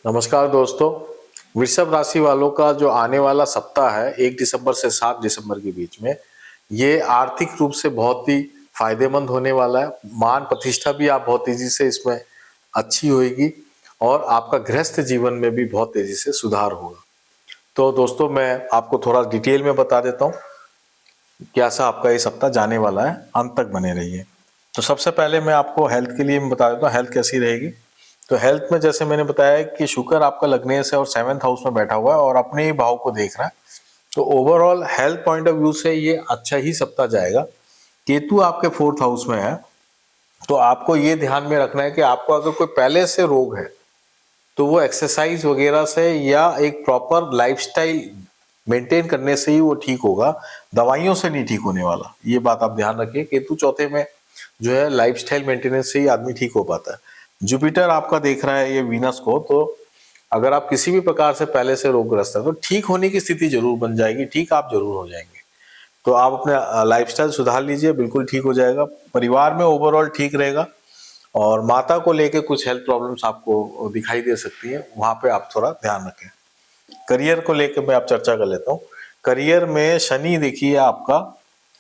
नमस्कार दोस्तों। वृषभ राशि वालों का जो आने वाला सप्ताह है 1 दिसंबर से 7 दिसंबर के बीच में, ये आर्थिक रूप से बहुत ही फायदेमंद होने वाला है। मान प्रतिष्ठा भी आप बहुत तेजी से इसमें अच्छी होगी और आपका गृहस्थ जीवन में भी बहुत तेजी से सुधार होगा। तो दोस्तों मैं आपको थोड़ा डिटेल में बता देता हूँ कैसा आपका ये सप्ताह जाने वाला है, अंत तक बने रहिए। तो सबसे पहले मैं आपको हेल्थ के लिए मैं बता देता हूँ हेल्थ कैसी रहेगी। तो हेल्थ में जैसे मैंने बताया कि शुक्र आपका लग्नेश है और 7th हाउस में बैठा हुआ है और अपने ही भाव को देख रहा है। तो overall health point of view से ये अच्छा ही सप्ताह जाएगा। केतु आपके 4th हाउस में है, तो आपको ये ध्यान में रखना है कि आपको अगर कोई पहले से रोग है तो वो एक्सरसाइज वगैरह से या एक प्रॉपर लाइफस्टाइल मेंटेन करने से ही वो ठीक होगा, दवाइयों से नहीं ठीक होने वाला। ये बात आप ध्यान रखिए। केतु चौथे में जो है लाइफस्टाइल मेंटेनेंस से ही आदमी ठीक हो पाता है। जुपिटर आपका देख रहा है ये वीनस को, तो अगर आप किसी भी प्रकार से पहले से रोगग्रस्त है तो ठीक होने की स्थिति जरूर बन जाएगी, ठीक आप जरूर हो जाएंगे। तो आप अपने लाइफस्टाइल सुधार लीजिए, बिल्कुल ठीक हो जाएगा। परिवार में ओवरऑल ठीक रहेगा और माता को लेके कुछ हेल्थ प्रॉब्लम्स आपको दिखाई दे सकती है, वहां पे आप थोड़ा ध्यान रखें। करियर को लेकर मैं आप चर्चा कर लेता हूँ। करियर में शनि देखिए आपका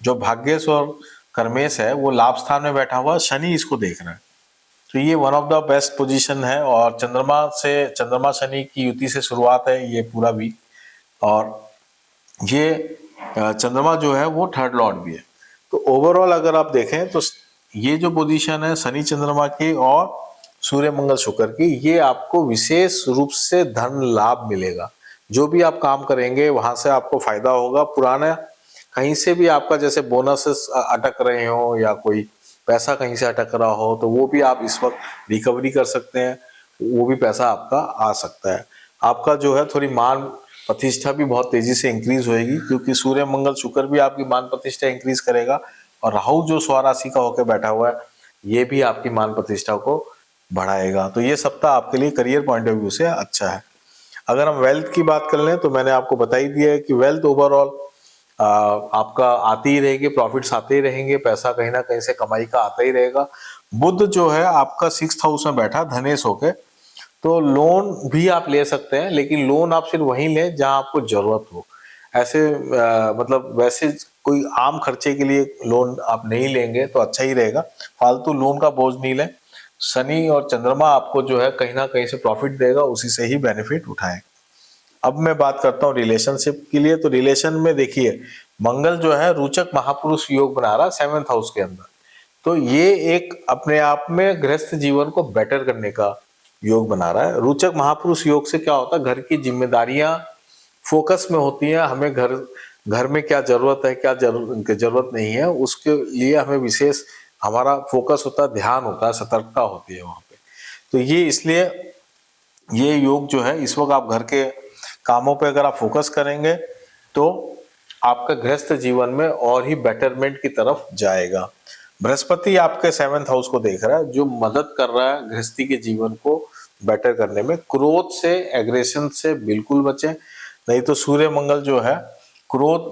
जो भाग्येश और कर्मेश है वो लाभ स्थान में बैठा हुआ, शनि इसको देख रहा है। तो ये one of the best position है और चंद्रमा शनि की युति से शुरुआत है ये पूरा भी। और ये चंद्रमा जो है वो थर्ड लॉर्ड भी है। तो ओवरऑल अगर आप देखें तो ये जो पोजीशन है शनि चंद्रमा की और सूर्य मंगल शुक्र की, ये आपको विशेष रूप से धन लाभ मिलेगा। जो भी आप काम करेंगे वहां से आपको फायदा होगा। पुराना कहीं से भी आपका जैसे बोनसेस अटक रहे हो या कोई पैसा कहीं से अटक रहा हो तो वो भी आप इस वक्त रिकवरी कर सकते हैं, वो भी पैसा आपका आ सकता है। आपका जो है थोड़ी मान प्रतिष्ठा भी बहुत तेजी से इंक्रीज होएगी क्योंकि सूर्य मंगल शुक्र भी आपकी मान प्रतिष्ठा इंक्रीज करेगा और राहु जो स्वराशि का होकर बैठा हुआ है ये भी आपकी मान प्रतिष्ठा को बढ़ाएगा। तो ये सप्ताह आपके लिए करियर पॉइंट ऑफ व्यू से अच्छा है। अगर हम वेल्थ की बात कर लें तो मैंने आपको बता ही दिया है कि वेल्थ ओवरऑल आपका आती ही रहेगी, प्रॉफिट्स आते ही रहेंगे, पैसा कहीं ना कहीं से कमाई का आता ही रहेगा। बुध जो है आपका 6th हाउस में बैठा धनेश होके, तो लोन भी आप ले सकते हैं, लेकिन लोन आप सिर्फ वहीं लें जहां आपको जरूरत हो। ऐसे मतलब वैसे कोई आम खर्चे के लिए लोन आप नहीं लेंगे तो अच्छा ही रहेगा। फालतू लोन का बोझ नहीं लें। शनि और चंद्रमा आपको जो है कहीं ना कहीं से प्रॉफिट देगा, उसी से ही बेनिफिट उठाएं। अब मैं बात करता हूँ रिलेशनशिप के लिए। तो रिलेशन में देखिए मंगल जो है रोचक महापुरुष योग बना रहा है 7th हाउस के अंदर। तो ये एक अपने आप में गृहस्थ जीवन को बेटर करने का योग बना रहा है। रोचक महापुरुष योग से क्या होता है, घर की जिम्मेदारियां फोकस में होती हैं। हमें घर घर में क्या जरूरत है, क्या जरूरत नहीं है, उसके लिए हमें विशेष हमारा फोकस होता है, ध्यान होता है, सतर्कता होती है वहां पे। तो ये इसलिए ये योग जो है इस वक्त आप घर के कामों पे अगर आप फोकस करेंगे तो आपका गृहस्थ जीवन में और ही बेटरमेंट की तरफ जाएगा। बृहस्पति आपके 7th हाउस को देख रहा है जो मदद कर रहा है गृहस्थी के जीवन को बेटर करने में। क्रोध से, एग्रेशन से बिल्कुल बचें, नहीं तो सूर्य मंगल जो है क्रोध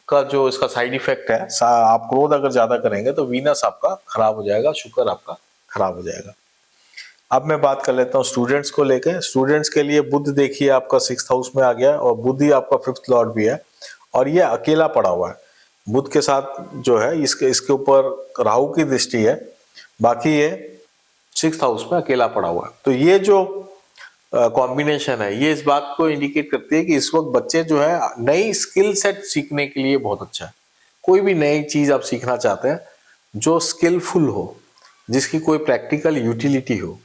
का जो इसका साइड इफेक्ट है, आप क्रोध अगर ज्यादा करेंगे तो वीनस आपका खराब हो जाएगा, शुक्र आपका खराब हो जाएगा। अब मैं बात कर लेता हूँ स्टूडेंट्स को लेकर। स्टूडेंट्स के लिए बुध देखिए आपका 6th हाउस में आ गया और बुध ही आपका 5th लॉर्ड भी है और ये अकेला पड़ा हुआ है। बुध के साथ जो है इसके ऊपर राहु की दृष्टि है, बाकी ये 6th हाउस में अकेला पड़ा हुआ है। तो ये जो कॉम्बिनेशन है ये इस बात को इंडिकेट करती है कि इस वक्त बच्चे जो है नई स्किल सेट सीखने के लिए बहुत अच्छा है। कोई भी नई चीज आप सीखना चाहते हैं जो स्किलफुल हो, जिसकी कोई प्रैक्टिकल यूटिलिटी हो,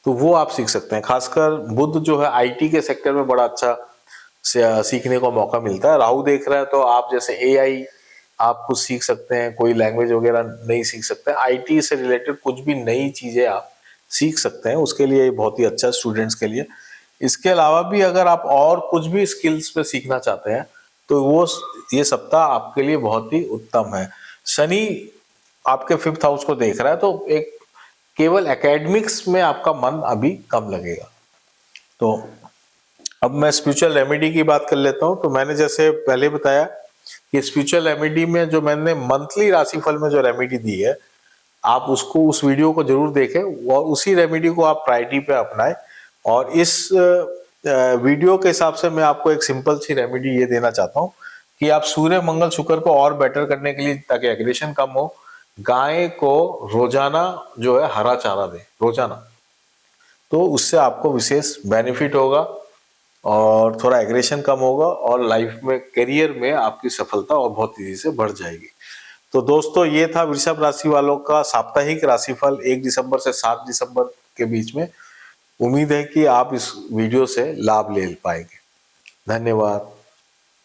तो वो आप सीख सकते हैं। खासकर बुध जो है आईटी के सेक्टर में बड़ा अच्छा सीखने को मौका मिलता है। राहु देख रहा है तो आप जैसे एआई आप कुछ सीख सकते हैं, कोई लैंग्वेज वगैरह नहीं सीख सकते हैं, आईटी से रिलेटेड कुछ भी नई चीजें आप सीख सकते हैं, उसके लिए बहुत ही अच्छा स्टूडेंट्स के लिए। इसके अलावा भी अगर आप और कुछ भी स्किल्स पे सीखना चाहते हैं तो वो ये सप्ताह आपके लिए बहुत ही उत्तम है। शनि आपके 5th हाउस को देख रहा है तो एक केवल एकेडमिक्स में आपका मन अभी कम लगेगा। तो अब मैं स्पिरिचुअल रेमेडी की बात कर लेता हूं। तो मैंने जैसे पहले बताया कि स्पिरिचुअल रेमेडी में जो मैंने मंथली राशिफल में जो रेमेडी दी है, आप उसको उस वीडियो को जरूर देखें और उसी रेमेडी को आप प्रायोरिटी पे अपनाएं और इस वीडियो के हिसाब से मैं आपको एक सिंपल सी रेमेडी ये देना चाहता हूँ कि आप सूर्य मंगल शुक्र को और बेटर करने के लिए, ताकि एग्रेशन कम हो, गाय को रोजाना जो है हरा चारा दें रोजाना। तो उससे आपको विशेष बेनिफिट होगा और थोड़ा एग्रेशन कम होगा और लाइफ में, करियर में आपकी सफलता और बहुत तेजी से बढ़ जाएगी। तो दोस्तों, ये था वृषभ राशि वालों का साप्ताहिक राशिफल 1 दिसंबर से 7 दिसंबर के बीच में। उम्मीद है कि आप इस वीडियो से लाभ ले पाएंगे। धन्यवाद।